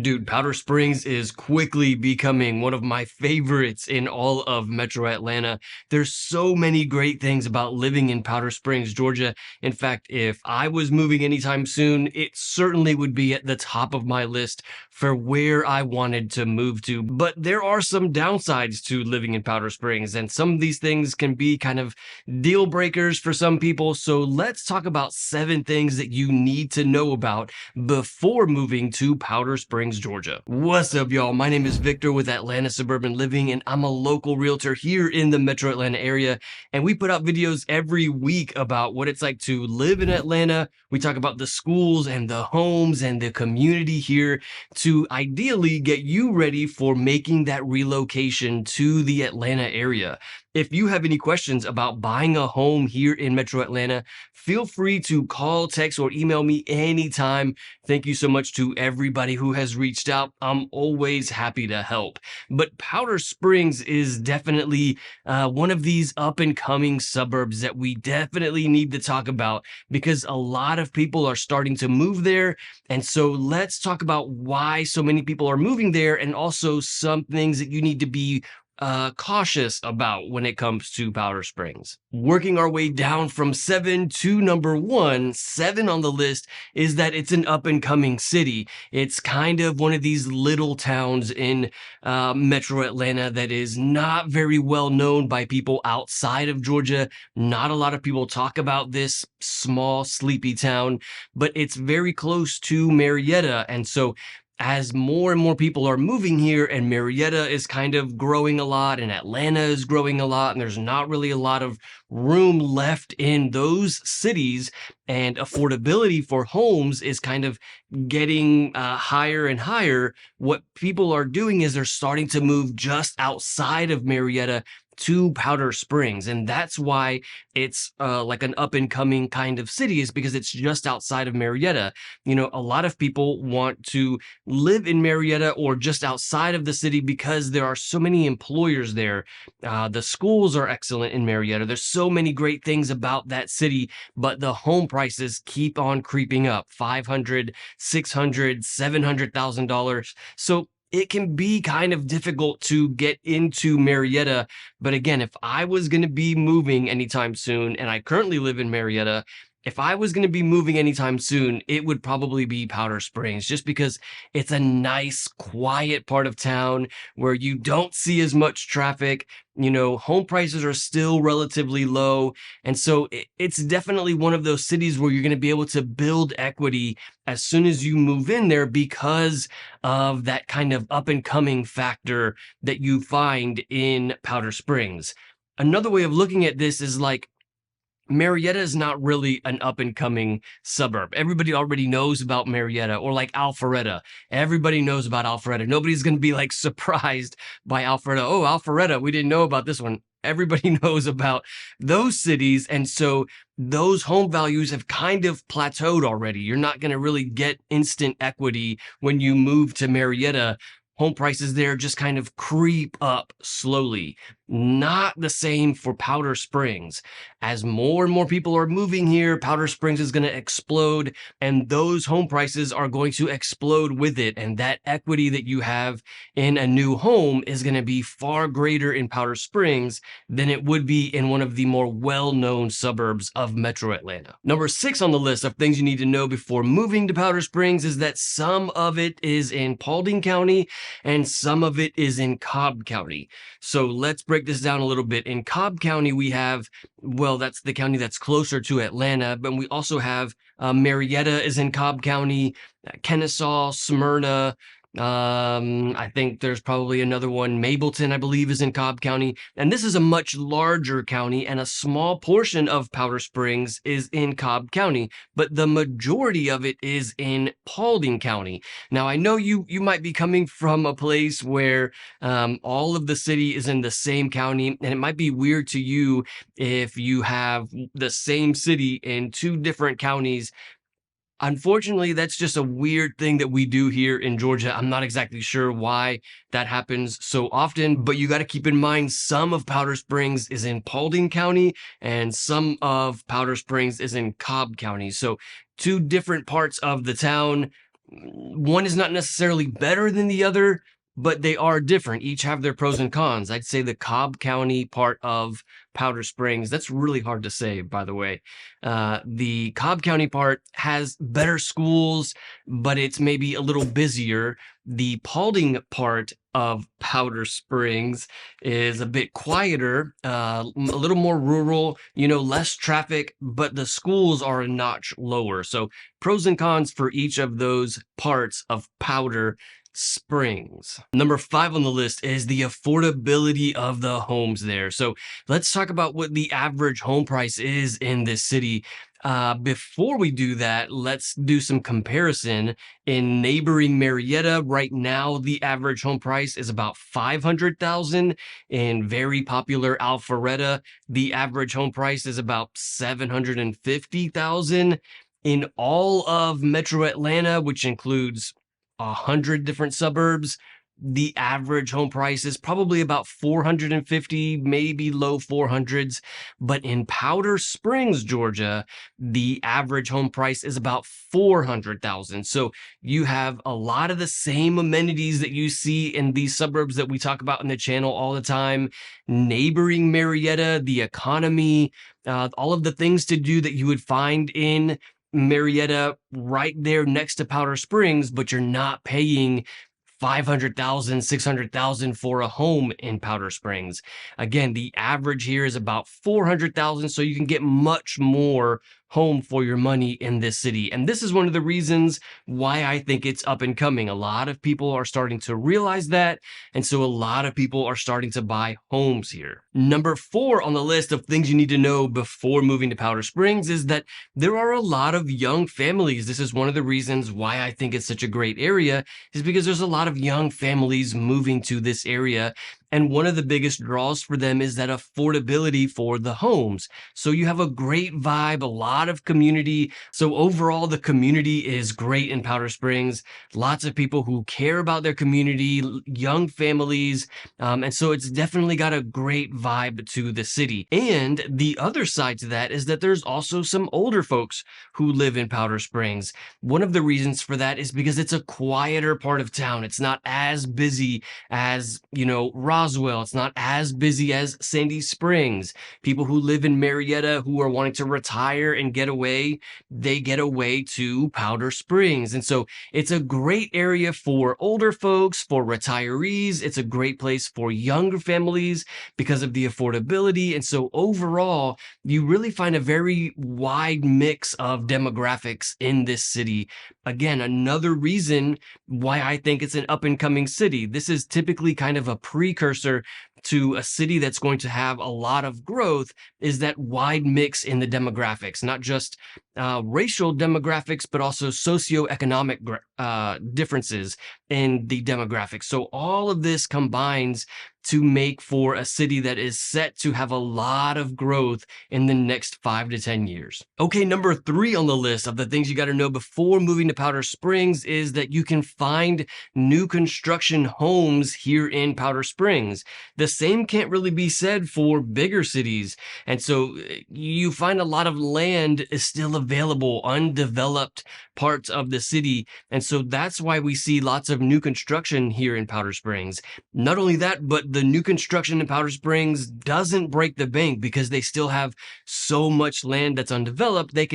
Dude, Powder Springs is quickly becoming one of my favorites in all of Metro Atlanta. There's so many great things about living in Powder Springs, Georgia. In fact, if I was moving anytime soon, it certainly would be at the top of my list for where I wanted to move to. But there are some downsides to living in Powder Springs, and some of these things can be kind of deal breakers for some people. So let's talk about 7 things that you need to know about before moving to Powder Springs, Georgia. What's up, y'all? My name is Victor with Atlanta Suburban Living, and I'm a local realtor here in the Metro Atlanta area. And we put out videos every week about what it's like to live in Atlanta. We talk about the schools and the homes and the community here to ideally get you ready for making that relocation to the Atlanta area. If you have any questions about buying a home here in Metro Atlanta, feel free to call, text, or email me anytime. Thank you so much to everybody who has reached out. I'm always happy to help. But Powder Springs is definitely one of these up and coming suburbs that we definitely need to talk about because a lot of people are starting to move there. And so let's talk about why so many people are moving there and also some things that you need to be cautious about when it comes to Powder Springs. Working our way down from 7 to number 1, 7 on the list is that it's an up and coming city. It's kind of one of these little towns in Metro Atlanta that is not very well known by people outside of Georgia. Not a lot of people talk about this small, sleepy town, but it's very close to Marietta. And so as more and more people are moving here and Marietta is kind of growing a lot and Atlanta is growing a lot and there's not really a lot of room left in those cities and affordability for homes is kind of getting higher and higher, what people are doing is they're starting to move just outside of Marietta to Powder Springs. And that's why it's like an up and coming kind of city, is because it's just outside of Marietta. You know, a lot of people want to live in Marietta or just outside of the city because there are so many employers there. The schools are excellent in Marietta. There's so many great things about that city, but the home prices keep on creeping up. $500,000, $600,000, $700,000. So it can be kind of difficult to get into Marietta. But again, if I was going to be moving anytime soon, and I currently live in Marietta, if I was going to be moving anytime soon, it would probably be Powder Springs, just because it's a nice, quiet part of town where you don't see as much traffic. You know, home prices are still relatively low. And so it's definitely one of those cities where you're going to be able to build equity as soon as you move in there because of that kind of up and coming factor that you find in Powder Springs. Another way of looking at this is like, Marietta is not really an up and coming suburb. Everybody already knows about Marietta, or like Alpharetta. Everybody knows about Alpharetta. Nobody's going to be like surprised by Alpharetta. Oh, Alpharetta, we didn't know about this one. Everybody knows about those cities. And so those home values have kind of plateaued already. You're not going to really get instant equity when you move to Marietta. Home prices there just kind of creep up slowly. Not the same for Powder Springs. As more and more people are moving here, Powder Springs is going to explode, and those home prices are going to explode with it. And that equity that you have in a new home is going to be far greater in Powder Springs than it would be in one of the more well-known suburbs of Metro Atlanta. Number 6 on the list of things you need to know before moving to Powder Springs is that some of it is in Paulding County and some of it is in Cobb County. So let's break this down a little bit. In Cobb County, we have, well, that's the county that's closer to Atlanta, but we also have Marietta is in Cobb County, Kennesaw, Smyrna. I think there's probably another one. Mableton, I believe, is in Cobb County. And this is a much larger county, and a small portion of Powder Springs is in Cobb County, but the majority of it is in Paulding County. Now, I know you might be coming from a place where all of the city is in the same county, and it might be weird to you if you have the same city in 2 different counties. Unfortunately, that's just a weird thing that we do here in Georgia. I'm not exactly sure why that happens so often, but you got to keep in mind some of Powder Springs is in Paulding County and some of Powder Springs is in Cobb County. So 2 different parts of the town. One is not necessarily better than the other, but they are different. Each have their pros and cons. I'd say the Cobb County part of Powder Springs, that's really hard to say, by the way. The Cobb County part has better schools, but it's maybe a little busier. The Paulding part of Powder Springs is a bit quieter, a little more rural, less traffic, but the schools are a notch lower. So pros and cons for each of those parts of Powder Springs. Number 5 on the list is the affordability of the homes there. So let's talk about what the average home price is in this city. Before we do that, let's do some comparison. In neighboring Marietta, right now, the average home price is about $500,000. In very popular Alpharetta, the average home price is about $750,000. In all of Metro Atlanta, which includes 100 different suburbs, the average home price is probably about 450, maybe low 400s. But in Powder Springs, Georgia, the average home price is about 400,000. So you have a lot of the same amenities that you see in these suburbs that we talk about in the channel all the time. Neighboring Marietta, the economy, all of the things to do that you would find in Marietta right there next to Powder Springs, but you're not paying 500,000, 600,000 for a home in Powder Springs. Again, the average here is about 400,000, so you can get much more home for your money in this city. And this is one of the reasons why I think it's up and coming. A lot of people are starting to realize that, and so a lot of people are starting to buy homes here. Number 4 on the list of things you need to know before moving to Powder Springs is that there are a lot of young families. This is one of the reasons why I think it's such a great area, is because there's a lot of young families moving to this area. And one of the biggest draws for them is that affordability for the homes. So you have a great vibe, a lot of community. So overall, the community is great in Powder Springs. Lots of people who care about their community, young families. And so it's definitely got a great vibe to the city. And the other side to that is that there's also some older folks who live in Powder Springs. One of the reasons for that is because it's a quieter part of town. It's not as busy as, Roswell. It's not as busy as Sandy Springs. People who live in Marietta who are wanting to retire and get away, they get away to Powder Springs. And so it's a great area for older folks, for retirees. It's a great place for younger families because of the affordability. And so overall, you really find a very wide mix of demographics in this city. Again, another reason why I think it's an up and coming city. This is typically kind of a precursor to a city that's going to have a lot of growth, is that wide mix in the demographics, not just racial demographics, but also socioeconomic differences in the demographics. So all of this combines to make for a city that is set to have a lot of growth in the next 5 to 10 years. Okay, number 3 on the list of the things you got to know before moving to Powder Springs is that you can find new construction homes here in Powder Springs. The same can't really be said for bigger cities. And so you find a lot of land is still available, undeveloped parts of the city. And so that's why we see lots of new construction here in Powder Springs. Not only that, but the new construction in Powder Springs doesn't break the bank because they still have so much land that's undeveloped. They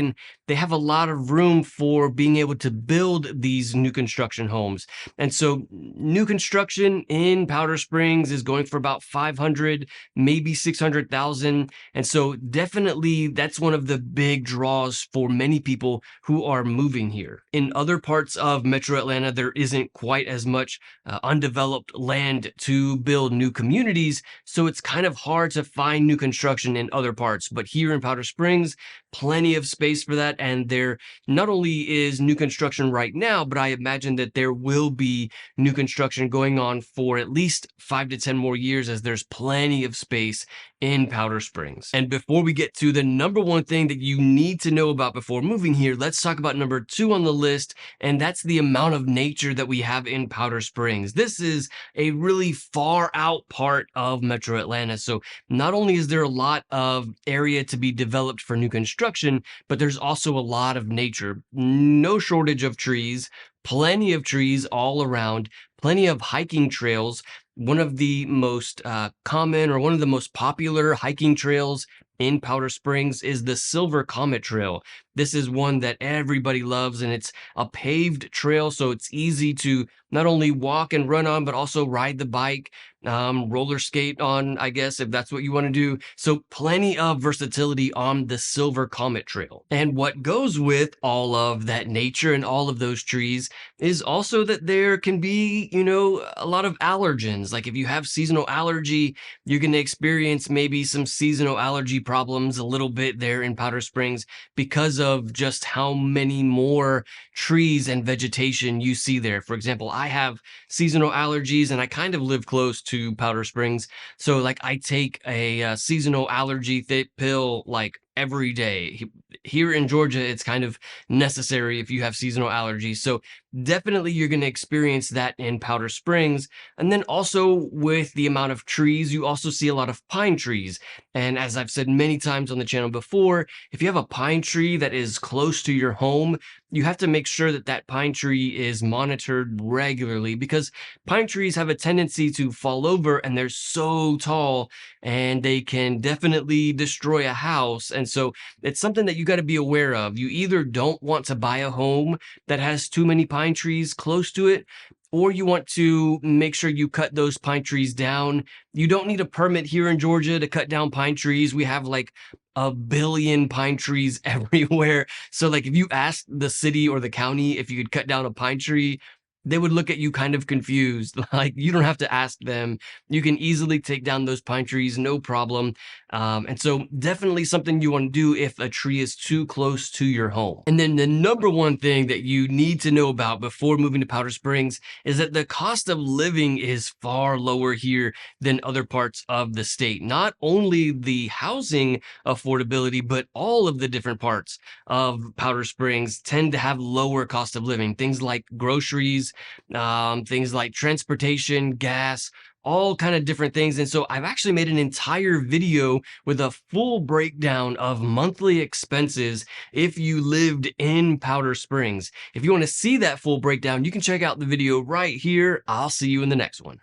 have a lot of room for being able to build these new construction homes. And so new construction in Powder Springs is going for about 500, maybe 600,000. And so definitely that's one of the big draws for many people who are moving here. In other parts of Metro Atlanta, there isn't quite as much undeveloped land to build new communities. So it's kind of hard to find new construction in other parts. But here in Powder Springs, plenty of space for that. And there not only is new construction right now, but I imagine that there will be new construction going on for at least 5 to 10 more years, as there's plenty of space in Powder Springs. And before we get to the number 1 thing that you need to know about before moving here, let's talk about number 2 on the list, and that's the amount of nature that we have in Powder Springs. This is a really far out part of Metro Atlanta. So not only is there a lot of area to be developed for new construction, but there's also a lot of nature. No shortage of trees, plenty of trees all around, plenty of hiking trails. One of the most common or one of the most popular hiking trails in Powder Springs is the Silver Comet Trail. This is one that everybody loves, and it's a paved trail, so it's easy to not only walk and run on, but also ride the bike, roller skate on, I guess, if that's what you want to do. So plenty of versatility on the Silver Comet Trail. And what goes with all of that nature and all of those trees is also that there can be, a lot of allergens. Like if you have seasonal allergy, you're going to experience maybe some seasonal allergy problems a little bit there in Powder Springs because of just how many more trees and vegetation you see there. For example, I have seasonal allergies and I kind of live close to Powder Springs. So like I take a, seasonal allergy pill like every day. Here in Georgia, it's kind of necessary if you have seasonal allergies. So definitely you're going to experience that in Powder Springs. And then also with the amount of trees, you also see a lot of pine trees. And as I've said many times on the channel before, if you have a pine tree that is close to your home, you have to make sure that that pine tree is monitored regularly because pine trees have a tendency to fall over and they're so tall and they can definitely destroy a house. And so it's something that you got to be aware of. You either don't want to buy a home that has too many pine trees close to it, or you want to make sure you cut those pine trees down. You don't need a permit here in Georgia to cut down pine trees. We have like a billion pine trees everywhere. So like if you asked the city or the county if you could cut down a pine tree, they would look at you kind of confused. Like you don't have to ask them. You can easily take down those pine trees, no problem. And so definitely something you want to do if a tree is too close to your home. And then the number one thing that you need to know about before moving to Powder Springs is that the cost of living is far lower here than other parts of the state. Not only the housing affordability, but all of the different parts of Powder Springs tend to have lower cost of living. Things like groceries, things like transportation, gas, all kind of different things. And so I've actually made an entire video with a full breakdown of monthly expenses if you lived in Powder Springs. If you want to see that full breakdown, you can check out the video right here. I'll see you in the next one.